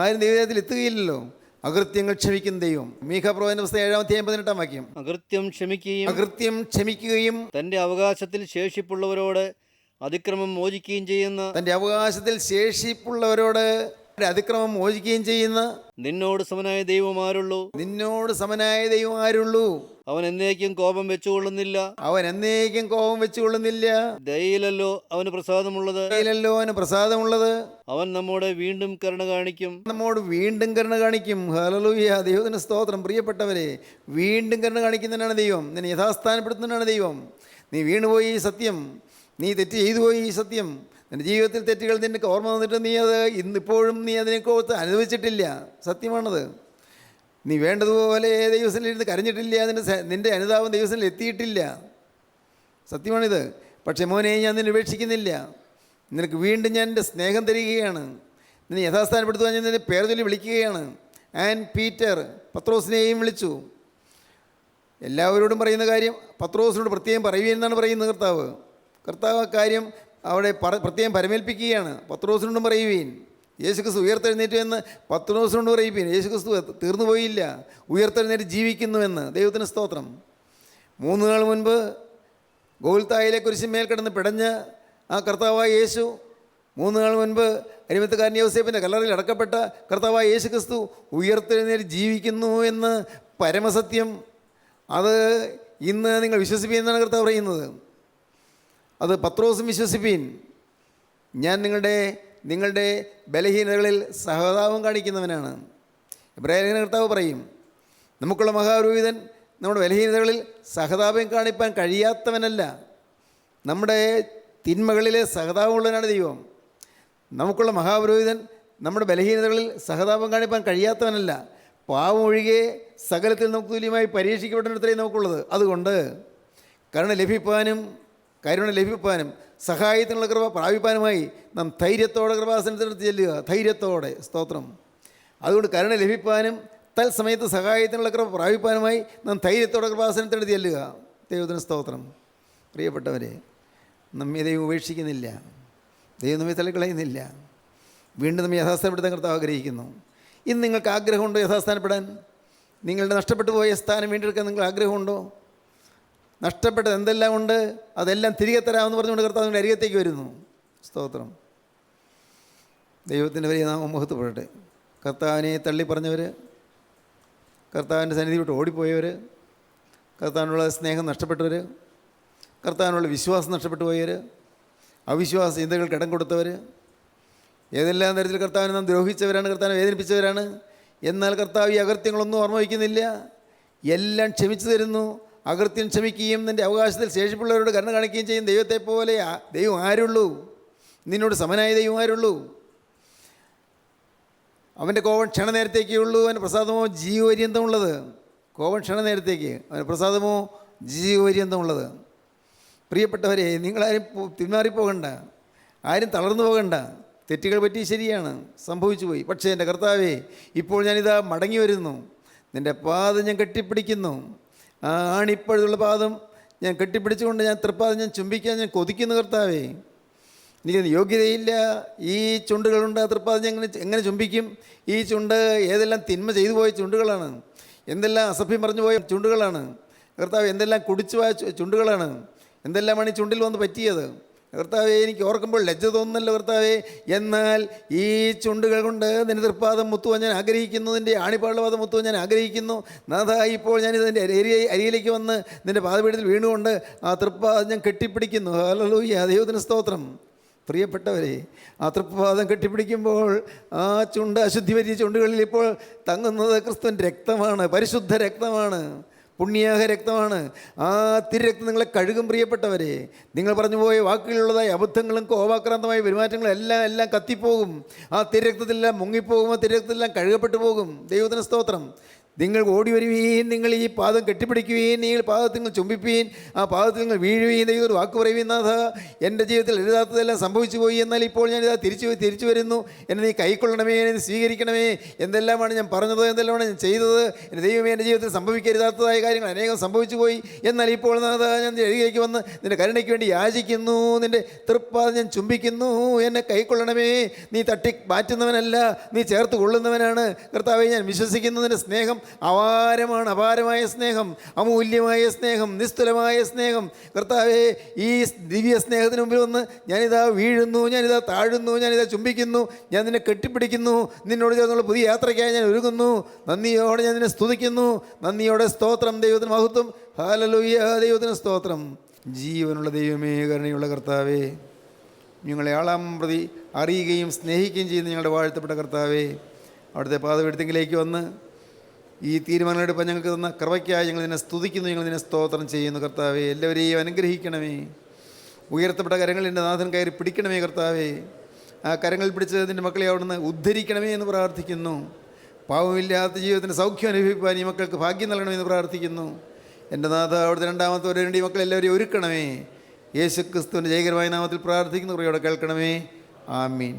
ആരും ദൈവത്തിൽ എത്തുകയില്ലല്ലോ. അകൃത്യങ്ങൾ ക്ഷമിക്കും ദൈവം. മീഖാപ്രവചന പുസ്തകം 7-18 വാക്യം. അകൃത്യം ക്ഷമിക്കുകയും തൻ്റെ അവകാശത്തിൽ ശേഷിപ്പുള്ളവരോട് അതിക്രമം മോചിക്കുകയും ചെയ്യുന്ന അതിക്രമം മോചിക്കുകയും ചെയ്യുന്ന നിന്നോട് സമനായ ദൈവം ആരുള്ളൂ? അവൻ എന്നേക്കും കോപം വെച്ചുകൊള്ളുന്നില്ല. ദയയിലല്ലോ അവന് പ്രസാദമുള്ളത്. അവൻ നമ്മോട് വീണ്ടും കരുണ കാണിക്കും. ഹല്ലേലൂയ, ദൈവത്തിന് സ്തോത്രം. പ്രിയപ്പെട്ടവരെ, വീണ്ടും കരുണ കാണിക്കുന്നതിനാണ് ദൈവം. നിന്നെ യഥാസ്ഥാനപ്പെടുത്തുന്നതിനാണ് ദൈവം. നീ വീണുപോയി സത്യം, നീ തെറ്റ് ചെയ്തു പോയി സത്യം. നിൻ്റെ ജീവിതത്തിൽ തെറ്റുകൾ നിനക്ക് ഓർമ്മ വന്നിട്ട് നീ അത് ഇന്നിപ്പോഴും നീ അതിനെക്കുറിച്ച് അനുഭവിച്ചിട്ടില്ല. സത്യമാണത്. നീ വേണ്ടതുപോലെ ദൈവസന്നിധിയിലിരുന്ന് കരഞ്ഞിട്ടില്ല. നിൻ്റെ അനുതാപം ദൈവസന്നിധിയിൽ എത്തിയിട്ടില്ല. സത്യമാണിത്. പക്ഷേ മോനെ, ഞാൻ നിന്നെ ഉപേക്ഷിക്കുന്നില്ല. നിനക്ക് വീണ്ടും ഞാൻ എൻ്റെ സ്നേഹം തരികയാണ്. നിന്നെ യഥാസ്ഥാനപ്പെടുത്തുവാൻ ഞാൻ നിന്നെ പേർ ചൊല്ലി വിളിക്കുകയാണ്. പീറ്റർ പത്രോസിനെയും വിളിച്ചു. എല്ലാവരോടും പറയുന്ന കാര്യം പത്രോസിനോട് പ്രത്യേകം പറയുകയെന്നാണ് പറയുന്നത് കർത്താവ്. ആ കാര്യം അവിടെ പ്രത്യേകം പരമേൽപ്പിക്കുകയാണ്. പത്രോസിനോടും പറയുവീൻ, യേശുക്രിസ്തു ഉയർത്തെഴുന്നേറ്റു എന്ന് പത്രോസിനോട് പറയുവീൻ. യേശുക്രിസ്തു തീർന്നു പോയില്ല, ഉയർത്തെഴുന്നേറ്റ് ജീവിക്കുന്നുവെന്ന്. ദൈവത്തിന് സ്തോത്രം. 3 നാൾ മുൻപ് ഗോൽത്തായിലെ കുരിശിന്മേൽ കിടന്ന് പിടഞ്ഞ് ആ കർത്താവായ യേശു, 3 നാൾ മുൻപ് അരിമത്തക്കാരൻ യോസേപ്പിൻ്റെ കല്ലറയിൽ അടക്കപ്പെട്ട കർത്താവായ യേശു ക്രിസ്തു ഉയർത്തെഴുന്നേറ്റ് ജീവിക്കുന്നു എന്ന് പരമസത്യം. അത് ഇന്ന് നിങ്ങൾ വിശ്വസിപ്പീൻ എന്നാണ് കർത്താവ് പറയുന്നത്. അത് പത്രോസും വിശ്വസിപ്പീൻ. ഞാൻ നിങ്ങളുടെ ബലഹീനതകളിൽ സഹതാപം കാണിക്കുന്നവനാണ്. ഇബ്രാഹിം കർത്താവ് പറയും, നമുക്കുള്ള മഹാപുരോഹിതൻ നമ്മുടെ ബലഹീനതകളിൽ സഹതാപം കാണിപ്പാൻ കഴിയാത്തവനല്ല, നമ്മുടെ തിന്മകളിലെ സഹതാപമുള്ളവനാണ് ദൈവം. നമുക്കുള്ള മഹാപുരോഹിതൻ നമ്മുടെ ബലഹീനതകളിൽ സഹതാപം കാണിപ്പാൻ കഴിയാത്തവനല്ല, പാവം ഒഴികെ സകലത്തിൽ നമുക്ക് തുല്യമായി പരീക്ഷിക്കപ്പെടുന്നിടത്രയും നമുക്കുള്ളത്. അതുകൊണ്ട് കരുണ ലഭിപ്പാനും സഹായത്തിനുള്ള കൃപ പ്രാപിപ്പാനുമായി നാം ധൈര്യത്തോടെ കൃപാസനത്തിനടുത്ത് ചെല്ലുക. ധൈര്യത്തോടെ. സ്തോത്രം. അതുകൊണ്ട് കരുണ ലഭിപ്പാനും തത്സമയത്ത് സഹായത്തിനുള്ള കൃപ പ്രാപിപ്പാനുമായി നാം ധൈര്യത്തോടെ കൃപാസനത്തിനടുത്ത് ചെല്ലുക. ദൈവത്തിന് സ്തോത്രം. പ്രിയപ്പെട്ടവരെ, നമ്മെ ദൈവം ഉപേക്ഷിക്കുന്നില്ല, ദൈവം നമ്മെ തള്ളിക്കളയുന്നില്ല. വീണ്ടും നമ്മെ യഥാസ്ഥാനപ്പെടുത്താൻ കർത്താവ് ആഗ്രഹിക്കുന്നു. ഇന്ന് നിങ്ങൾക്ക് ആഗ്രഹമുണ്ടോ യഥാസ്ഥാനപ്പെടാൻ? നിങ്ങളുടെ നഷ്ടപ്പെട്ടു പോയ സ്ഥാനം വീണ്ടെടുക്കാൻ നിങ്ങൾക്ക് ആഗ്രഹമുണ്ടോ? നഷ്ടപ്പെട്ടത് എന്തെല്ലാം ഉണ്ട് അതെല്ലാം തിരികെ തരാമെന്ന് പറഞ്ഞുകൊണ്ട് കർത്താവ് നിങ്ങളുടെ അരികത്തേക്ക് വരുന്നു. സ്തോത്രം. ദൈവത്തിൻ്റെ വലിയ നാമം മഹത്വപ്പെടട്ടെ. കർത്താവിനെ തള്ളിപ്പറഞ്ഞവർ, കർത്താവിൻ്റെ സന്നിധി വിട്ട് ഓടിപ്പോയവർ, കർത്താവിനുള്ള സ്നേഹം നഷ്ടപ്പെട്ടവർ, കർത്താവിനുള്ള വിശ്വാസം നഷ്ടപ്പെട്ടു പോയവർ, അവിശ്വാസ ചിന്തകൾക്ക് ഇടം കൊടുത്തവർ, ഏതെല്ലാം തരത്തിൽ കർത്താവിനെ നാം ദ്രോഹിച്ചവരാണ്, കർത്താവിനെ വേദനിപ്പിച്ചവരാണ്. എന്നാൽ കർത്താവ് ഈ അകൃത്യങ്ങളൊന്നും ഓർമ്മ വയ്ക്കുന്നില്ല, എല്ലാം ക്ഷമിച്ചു തരുന്നു. അകൃത്യം ക്ഷമിക്കുകയും നിൻ്റെ അവകാശത്തിൽ ശേഷിപ്പുള്ളവരോട് കരുണ കാണിക്കുകയും ചെയ്യും ദൈവത്തെ പോലെ ദൈവം ആരുള്ളൂ? നിന്നോട് സമനായ ദൈവം ആരുള്ളൂ? അവൻ്റെ കോപം ക്ഷണനേരത്തേക്കേ ഉള്ളൂ, അവൻ്റെ പ്രസാദമോ ജീവപര്യന്തമുള്ളത്. കോപം ക്ഷണനേരത്തേക്ക്, അവൻ്റെ പ്രസാദമോ ജീവപര്യന്തമുള്ളത്. പ്രിയപ്പെട്ടവരെ, നിങ്ങളാരും പിന്മാറിപ്പോകണ്ട, ആരും തളർന്നു പോകണ്ട. തെറ്റുകൾ പറ്റി ശരിയാണ്, സംഭവിച്ചു പോയി. പക്ഷേ എൻ്റെ കർത്താവേ, ഇപ്പോൾ ഞാനിതാ മടങ്ങി വരുന്നു. നിൻ്റെ പാദം ഞാൻ കെട്ടിപ്പിടിക്കുന്നു. ആ ആണിപ്പഴുതുള്ള പാദം ഞാൻ കെട്ടിപ്പിടിച്ചുകൊണ്ട് ഞാൻ തൃപ്പാദം ഞാൻ ചുംബിക്കാൻ ഞാൻ കൊതിക്കുന്നു. കർത്താവേ, എനിക്കത് യോഗ്യതയില്ല. ഈ ചുണ്ടുകളുണ്ട്, ആ തൃപ്പാദം ഞാൻ എങ്ങനെ ചുംബിക്കും? ഈ ചുണ്ട് ഏതെല്ലാം തിന്മ ചെയ്തു പോയ ചുണ്ടുകളാണ്, എന്തെല്ലാം അസഭ്യം പറഞ്ഞു പോയ ചുണ്ടുകളാണ് കർത്താവ്, എന്തെല്ലാം കുടിച്ചു പോയ ചുണ്ടുകളാണ്, എന്തെല്ലാമാണ് ഈ ചുണ്ടിൽ വന്ന് പറ്റിയത്. കർത്താവേ, എനിക്ക് ഓർക്കുമ്പോൾ ലജ്ജ തോന്നുന്നല്ലോ കർത്താവേ. എന്നാൽ ഈ ചുണ്ടുകൾ കൊണ്ട് നിൻ്റെ തൃപ്പാദം മുത്തുവാൻ ഞാൻ ആഗ്രഹിക്കുന്നു, നിൻ്റെ ആണിപ്പാടുള്ള പാദം മുത്തുവാൻ ഞാൻ ആഗ്രഹിക്കുന്നു. നാഥാ, ഇപ്പോൾ ഞാനിതിൻ്റെ അരിയിലേക്ക് വന്ന് നിൻ്റെ പാദപീഠത്തിൽ വീണുകൊണ്ട് ആ തൃപ്പാദം ഞാൻ കെട്ടിപ്പിടിക്കുന്നു. ഹല്ലേലൂയ, ദൈവത്തിന് സ്തോത്രം. പ്രിയപ്പെട്ടവരെ, ആ തൃപ്പാദം കെട്ടിപ്പിടിക്കുമ്പോൾ ആ ചുണ്ട്, അശുദ്ധി പറ്റിയ ചുണ്ടുകളിൽ ഇപ്പോൾ തങ്ങുന്നത് ക്രിസ്തുവിൻ്റെ രക്തമാണ്, പരിശുദ്ധ രക്തമാണ്, പുണ്യാഹ രക്തമാണ്. ആ തിരുരക്തം നിങ്ങളെ കഴുകും. പ്രിയപ്പെട്ടവരെ, നിങ്ങൾ പറഞ്ഞു പോയ വാക്കുകളിലുള്ളതായ അബദ്ധങ്ങളും കോപാക്രാന്തമായ പെരുമാറ്റങ്ങളും എല്ലാം കത്തിപ്പോകും. ആ തിരുരക്തത്തിലെല്ലാം മുങ്ങിപ്പോകും, ആ തിരുരക്തത്തിലെല്ലാം കഴുകപ്പെട്ടു പോകും. ദൈവത്തിന് സ്തോത്രം. നിങ്ങൾ ഓടി വരുവീൻ, നിങ്ങൾ ഈ പാദം കെട്ടിപ്പിടിക്കുകയും നിങ്ങൾ പാദത്തിൽ നിങ്ങൾ ചുംബിപ്പീൻ, ആ പാദത്തിൽ നിങ്ങൾ വീഴുകയും ദൈവം ഒരു വാക്ക് പറയുകയും, നാഥ, എൻ്റെ ജീവിതത്തിൽ എഴുതാത്തതെല്ലാം സംഭവിച്ചു പോയി, എന്നാൽ ഇപ്പോൾ ഞാനിതാ തിരിച്ചു വരുന്നു. എന്നെ നീ കൈക്കൊള്ളണമേ, എന്നെ സ്വീകരിക്കണമേ. എന്തെല്ലാമാണ് ഞാൻ പറഞ്ഞത്, എന്തെല്ലാമാണ് ഞാൻ ചെയ്തത്? എൻ്റെ ദൈവമേ, എൻ്റെ ജീവിതത്തിൽ സംഭവിക്കരുതാത്തതായ കാര്യങ്ങൾ അനേകം സംഭവിച്ചു പോയി. എന്നാൽ ഇപ്പോൾ നാഥ, ഞാൻ എഴുതിലേക്ക് വന്ന് നിൻ്റെ കരുണയ്ക്ക് വേണ്ടി യാചിക്കുന്നു, നിൻ്റെ തൃപ്പാദം ഞാൻ ചുംബിക്കുന്നു. എന്നെ കൈക്കൊള്ളണമേ. നീ തട്ടി മാറ്റുന്നവനല്ല, നീ ചേർത്ത് കൊള്ളുന്നവനാണ്. കർത്താവേ, ഞാൻ വിശ്വസിക്കുന്നു. നിൻ്റെ സ്നേഹം അപാരമാണ്, അപാരമായ സ്നേഹം, അമൂല്യമായ സ്നേഹം, നിസ്തുലമായ സ്നേഹം. കർത്താവേ, ഈ ദിവ്യ സ്നേഹത്തിന് മുമ്പിൽ വന്ന് ഞാനിതാ വീഴുന്നു, ഞാനിതാ താഴുന്നു, ഞാനിതാ ചുംബിക്കുന്നു, ഞാൻ നിന്നെ കെട്ടിപ്പിടിക്കുന്നു. നിന്നോട് ചേർന്നുള്ള പുതിയ യാത്രയ്ക്കായി ഞാൻ ഒരുങ്ങുന്നു. നന്ദിയോടെ ഞാൻ നിന്നെ സ്തുതിക്കുന്നു. നന്ദിയോടെ സ്തോത്രം. ദൈവത്തിന് മഹത്വം. ഹല്ലേലൂയ, ദൈവത്തിന് സ്തോത്രം. ജീവനുള്ള ദൈവമേ, കരുണയുള്ള കർത്താവേ, ഞങ്ങളെ ആളാം പ്രതി അറിയുകയും സ്നേഹിക്കുകയും ചെയ്യുന്ന ഞങ്ങളുടെ വാഴ്ത്തപ്പെട്ട കർത്താവേ, അവിടുത്തെ പാദപീഠത്തിലേക്ക് വന്ന് ഈ തീരുമാനങ്ങളെടുപ്പാൻ ഞങ്ങൾക്ക് തന്ന കൃപയ്ക്കായി ഞങ്ങൾ നിന്നെ സ്തുതിക്കുന്നു, ഞങ്ങൾ നിന്നെ സ്തോത്രം ചെയ്യുന്നു. കർത്താവേ, എല്ലാവരെയും അനുഗ്രഹിക്കണമേ. ഉയർത്തപ്പെട്ട കരങ്ങളിൽ എൻ്റെ നാഥൻ കയറി പിടിക്കണമേ. കർത്താവേ, ആ കരങ്ങളിൽ പിടിച്ച് നിൻ്റെ മക്കളെ അവിടുന്ന് ഉദ്ധരിക്കണമേ എന്ന് പ്രാർത്ഥിക്കുന്നു. പാവമില്ലാത്ത ജീവിതത്തിൻ്റെ സൗഖ്യം അനുഭവിക്കാൻ ഈ മക്കൾക്ക് ഭാഗ്യം നൽകണമെന്ന് പ്രാർത്ഥിക്കുന്നു. എൻ്റെ നാഥ, അവിടുത്തെ രണ്ടാമത്തെ ഒരു രണ്ട് മക്കളെല്ലാവരെയും ഒരുക്കണമേ. യേശു ക്രിസ്തുവിൻ്റെ ജയകരമായ നാമത്തിൽ പ്രാർത്ഥിക്കുന്നു. കൃപയോടെ കേൾക്കണമേ. ആമീൻ.